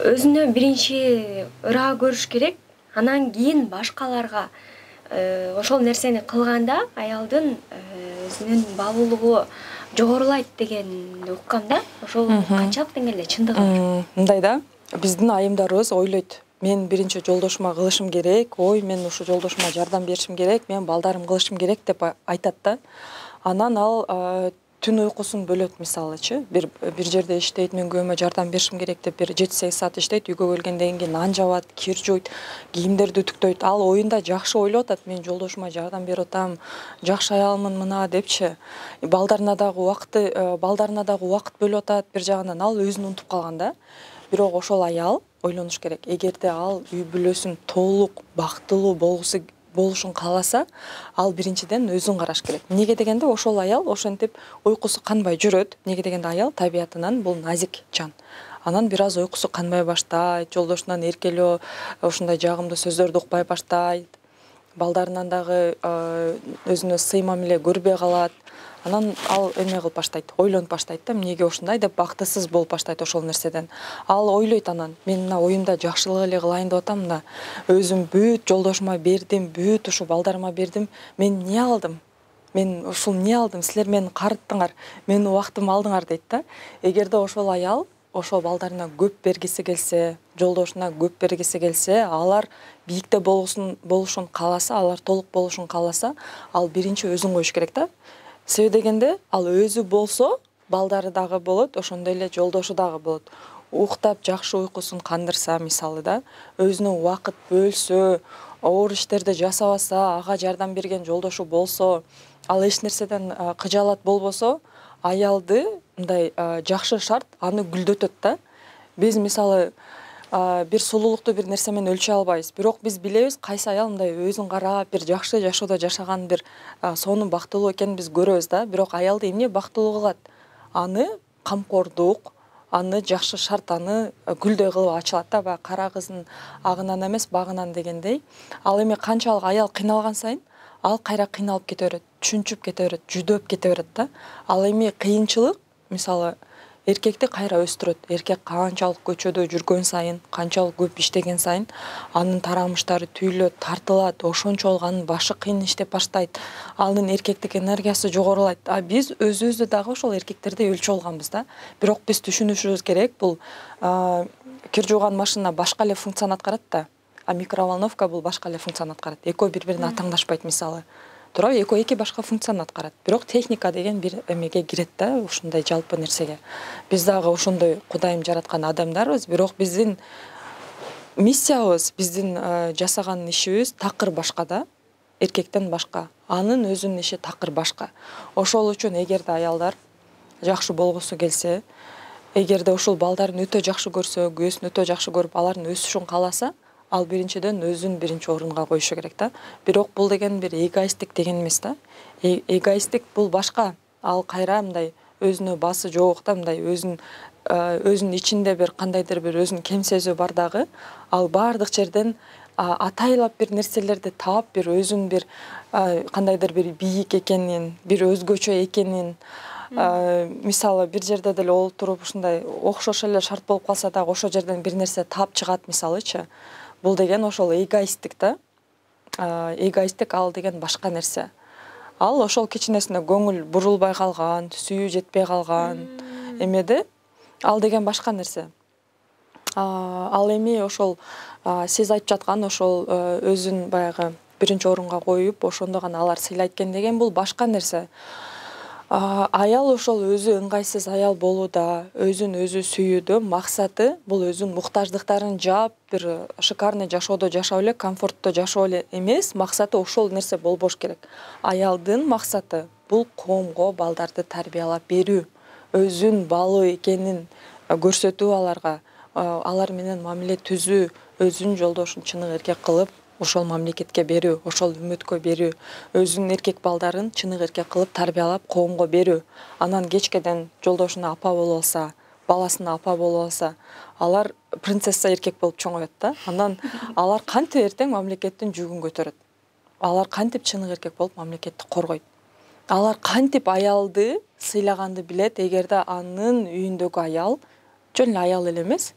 өзүнө биринчи ыраа көрүш керек, анан кийин башкаларга ошол нерсени кылганда аялдын өзүнүн баалуулугу жогорулайт дегенди уккам да. Ошол канчалык деңгээлде чындыгы бар? Мындай да, биздин айымдарыбыз ойлойт. Мен биринчи жолдошума кылышым керек, ой мен ушу жолдошума жардам беришим керек, мен балдарым кылышым керек деп айтат да. Анан ал түн уйкусун бөлөт мисалычы. Бир жерде иштейт, мен күйөөмө жардам беришим керек деп бир 7-8 саат иштейт, үйгө келгенден кийин нан жабат, кир жууйт, кийимдерди үтүктөйт. Ал оюнда жакшы ойлоп атат, мен жолдошума жардам берип атам, жакшы аялмын мына депчи. Балдарына дагы убакыт бөлүп атат бир жагынан, ал өзүн унутуп калган да. Бирок ошол аял ойлонуш керек. Эгерде ал үй бүлөсүн толук бактылуу болушун кааласа, ал биринчиден өзүн караш керек. Неге дегенде ошол аял ошентип уйкусу канбай жүрөт. Неге дегенде аял табиятынан бул назик жан. Анан бир аз уйкусу канбай баштайт, жолдошунан эркелөө, ушундай жагымдуу сөздөрдү укпай баштайт. Балдарынан дагы өзүнө сый мамиле көрбөй калат. Анан ал эме кылып баштайт, ойлонуп баштайт да, эмнеге ушундай деп бактысыз болуп баштайт ошол нерседен. Ал ойлойт анан, мен мына оюмда жакшылык эле кылайын деп атам да, өзүм бүт жолдошума бердим, бүт ушу балдарыма бердим, мен эмне алдым? Мен ушул эмне алдым? Силер мени карыттыңар, менин убактымды алдыңар дейт да. Эгерде ошол аял ошол балдарына көп бергиси келсе, жолдошуна көп бергиси келсе, алар бийикте болушун кааласа, алар толук болушун кааласа, ал биринчи өзүн коюш керек да. Себеби дегенде, ал өзү болсо, балдары дагы болот, ошондой эле жолдошу дагы болот. Уктап, жакшы уйкусун кандырса, мисалы да, өзүнө убакыт бөлсө, оор иштерди жасабаса, ага жардам берген жолдошу болсо, ал эч нерседен кыжаалат болбосо, аялды мындай жакшы шарт аны гүлдөтөт да. Биз мисалы бир сулуулукту бир нерсе менен өлчөй албайбыз. Бирок биз билебиз, кайсы аял мындай өзүн карап, бир жакшы жашоодо жашаган бир сонун бактылуу экенин биз көрөбүз да. Бирок аялды эмне бактылуу кылат? Аны камкордук, аны жакшы шарт, аны гүлдөй кылып ачылат да, баягы кара кыздын агынан эмес, багынан дегендей. Ал эми канчалык аял кыйналган сайын, ал кайра кыйналып кете берет, чүнчүп кете берет, жүдөп кете берет да. Ал эми кыйынчылык, мисалы, эркекти кайра өстүрөт. Эркек канчалык көчөдө жүргөн сайын, канчалык көп иштеген сайын, анын тарамыштары түйүлөт, тартылат, ошончолук анын башы кыйын иштеп баштайт. Анын эркектик энергиясы жогорулайт. А биз өзүбүздү дагы ошол эркектердей өлчөп алганбыз да. Бирок биз түшүнүшүбүз керек, бул кир жууган машина башка эле функцияны аткарат да. А микроволновка бул башка эле функцияны аткарат. Экөө бири-бирине атаңдашпайт мисалы. Туурабы, экөө эки башка функцияны аткарат. Бирок техника деген бир эмеге кирет да, ушундай жалпы нерсеге. Биз дагы ошондой Кудайым жараткан адамдарбыз, бирок биздин миссиябыз, биздин жасаган ишибиз такыр башка да, эркектен башка. Анын өзүнүн иши такыр башка. Ошол үчүн эгерде аялдар жакшы болгусу келсе, эгерде ушул балдарын өтө жакшы көрсө, күйөөсүн өтө жакшы көрүп, алардын өсүшүн кааласа, ал биринчиден өзүн биринчи орунга коюшу керек да. Бирок бул деген бир эгоисттик деген эмес да. Эгоисттик бул башка. Ал кайра мындай өзүнө басы жок да, мындай өзүнүн ичинде бир кандайдыр бир өзүнүн кем сезүү бар дагы. Ал бардык жерден атайлап бир нерселерди таап, бир өзүнүн бир кандайдыр бир бийик экенин, бир өзгөчө экенин, мисалы бир жерде деле олтуруп ушундай окшош эле шарт болуп калса дагы ошол жерден бир нерсе таап чыгат мисалычы. Бул деген ошол эгоисттик да. Эгоисттик ал деген башка нерсе. Ал ошол кичинесине көңүл бурулбай калган, сүйүү жетпей калган эмеде, ал деген башка нерсе. Ал эми ошол сиз айтып жаткан ошол өзүн баягы биринчи орунга коюп, ошондо гана алар сыйлайт экен деген бул башка нерсе. Аял ошол өзү ыңгайсыз аял болууда, өзүн өзү сүйүүдө максаты бул өзүнүн муктаждыктарын жаап, бир шикарный жашоодо жашап эле, комфорттуу жашоо эле эмес, максаты ошол нерсе болбош керек. Аялдын максаты бул коомго балдарды тарбиялап берүү, өзүн балуу экенин көрсөтүү аларга, алар менен мамиле түзүү, өзүнүн жолдошун чыныгы эркек кылып, ошол мамлекетке берүү, ошол үмөткө берүү, өзүнүн эркек балдарын чыныгы эркек кылып тарбиялап коомго берүү. Анан кечкеден жолдошуна апа болуп алса, баласына апа болуп алса, алар принцесса эркек болуп чоңоет да. Анан алар кантип эртең мамлекеттин жүгүн көтөрөт. Алар кантип чыныгы эркек болуп мамлекетти коргойт. Алар кантип аялды сыйлаганды билет, эгерде анын үйүндөгү аял жөн эле аял эле эмес,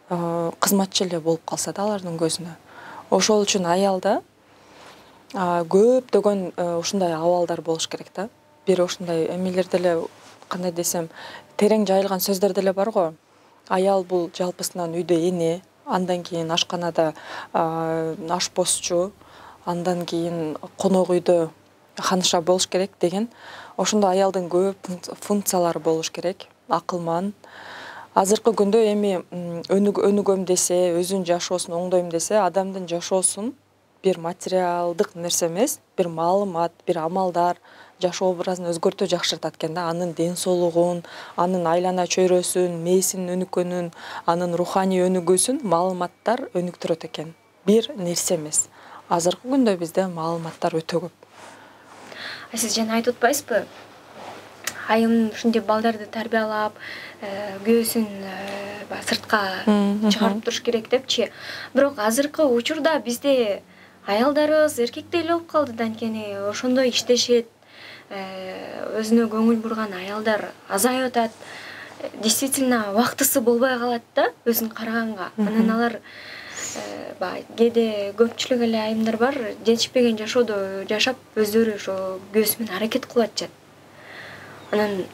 кызматчы эле болуп калса да алардын көзүнө. Ошол үчүн аялда көптөгөн ушундай абалдар болуш керек да. Бир ушундай эмелер деле, кандай десем, терең жайылган сөздөр деле бар го. Аял бул жалпысынан үйдө эне, андан кийин ашканада ашпозчу, андан кийин конок үйдө ханыша болуш керек деген. Ошондо аялдын көп функциялары болуш керек. Акылман. Азыркы күндө эми өнүгөм десе, өзүнүн жашоосун оңдойм десе, адамдын жашоосун бир материалдык нерсе эмес, бир маалымат, бир амалдар жашоо образын өзгөртүү жакшыртат экен да. Анын ден соолугун, анын айлана чөйрөсүн, мээсинин өнүккөнүн, анын руханий өнүгүүсүн маалыматтар өнүктүрөт экен. Бир нерсе эмес. Азыркы күндө бизде маалыматтар өтө көп. Сиз жана айтып атпайсызбы? Айым ушундай балдарды тарбиялап, күйөөсүн сыртка чыгарып туруш керек депчи. Бирок азыркы учурда бизде аялдарыбыз эркектей эле болуп калды да, анткени ошондой иштешет. Өзүнө көңүл бурган аялдар азайып атат. Действительно убактысы болбой калат да өзүн караганга. Анан алар кээде көпчүлүк эле айымдар бар, жетишпеген жашоодо жашап, өздөрү ошо күйөөсү менен аракет кылып атышат. Анан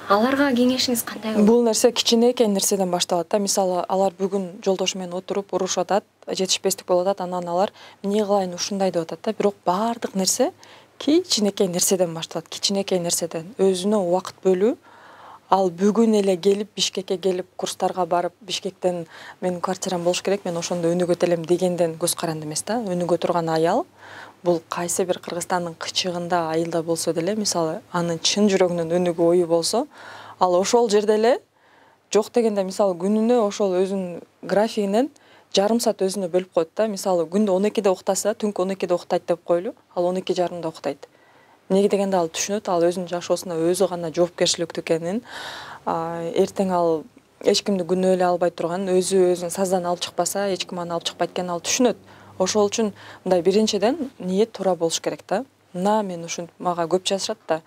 аларга кеңешиңиз кандай болот? Бул нерсе кичинекей нерседен башталат да. Мисалы, алар бүгүн жолдошу менен отуруп урушуп атат, жетишпестик болуп атат, анан алар эмне кылайын ушундай деп атат да. Бирок баардык нерсе кичинекей нерседен башталат, кичинекей нерседен. Өзүнө убакыт бөлүү. Ал бүгүн эле келип, Бишкекке келип, курстарга барып, Бишкектен менин квартирам болуш керек, мен ошондо өнүгөт элем дегенден көз каранды эмес да. Өнүгө турган аял бул кайсы бир Кыргызстандын кычыгында айылда болсо деле, мисалы, анын чын жүрөгүнөн өнүгүү ою болсо, ал ошол жерде эле жок дегенде, мисалы, күнүнө ошол өзүнүн графигинен жарым саат өзүнө бөлүп коет да. Мисалы, күндө 12-де уктаса, түнкү 12-де уктайт деп койлу, ал 12:30 уктайт. Эмнеге дегенде ал түшүнөт, ал өзүнүн жашоосуна өзү гана жоопкерчиликтүү экенин, эртең ал эч кимди күнөө эле албай турганын, өзүн саздан алып чыкпаса, эч ким аны алып чыкпайт экенин ал түшүнөт. Ошол үчүн мындай биринчиден ниет туура болуш керек да. Мына мен ушинтип, мага көп жазышат да.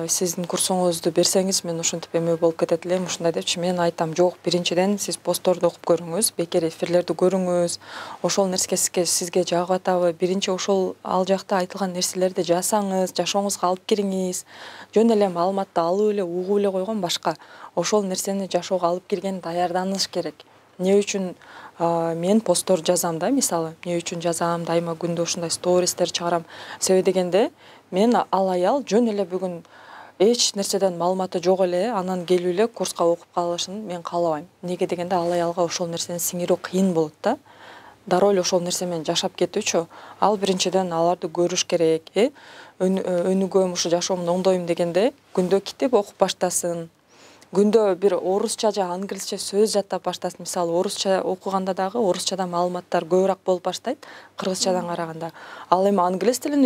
Сиздин курсуңузду берсеңиз, мен ушинтип эме болуп кетет элем, ушундай депчи. Мен айтам, жок, биринчиден сиз постторду окуп көрүңүз, бекер эфирлерди көрүңүз. Ошол нерсе сизге жагып атабы? Биринчи ошол ал жакта айтылган нерселерди жасаңыз, жашооңузга алып кириңиз. Жөн эле маалыматты алып эле, угуп эле койгон башка. Ошол нерсени жашоого алып кирген даярданыш керек. Эмне үчүн мен посттор жазам да, мисалы, эмне үчүн жазам, дайыма күндө ушундай стористер чыгарам. Себеби дегенде, мен ал аял жөн эле бүгүн эч нерседен маалыматы жок эле, анан келип эле курска окуп калышын мен каалабайм. Эмнеге дегенде, ал аялга ошол нерсени сиңирүү кыйын болот да. Дароо эле ошол нерсе менен жашап кетүүчү. Ал биринчиден аларды көрүш керек, өнүгөм, ушу жашоомду оңдойм дегенде, күндө китеп окуп баштасын. Күндө бир орусча же англисче сөз жаттап баштасын. Мисалы, орусча окуганда дагы орусчадан маалыматтар көбүрөөк болуп баштайт, кыргызчадан караганда. Ал эми англис тилин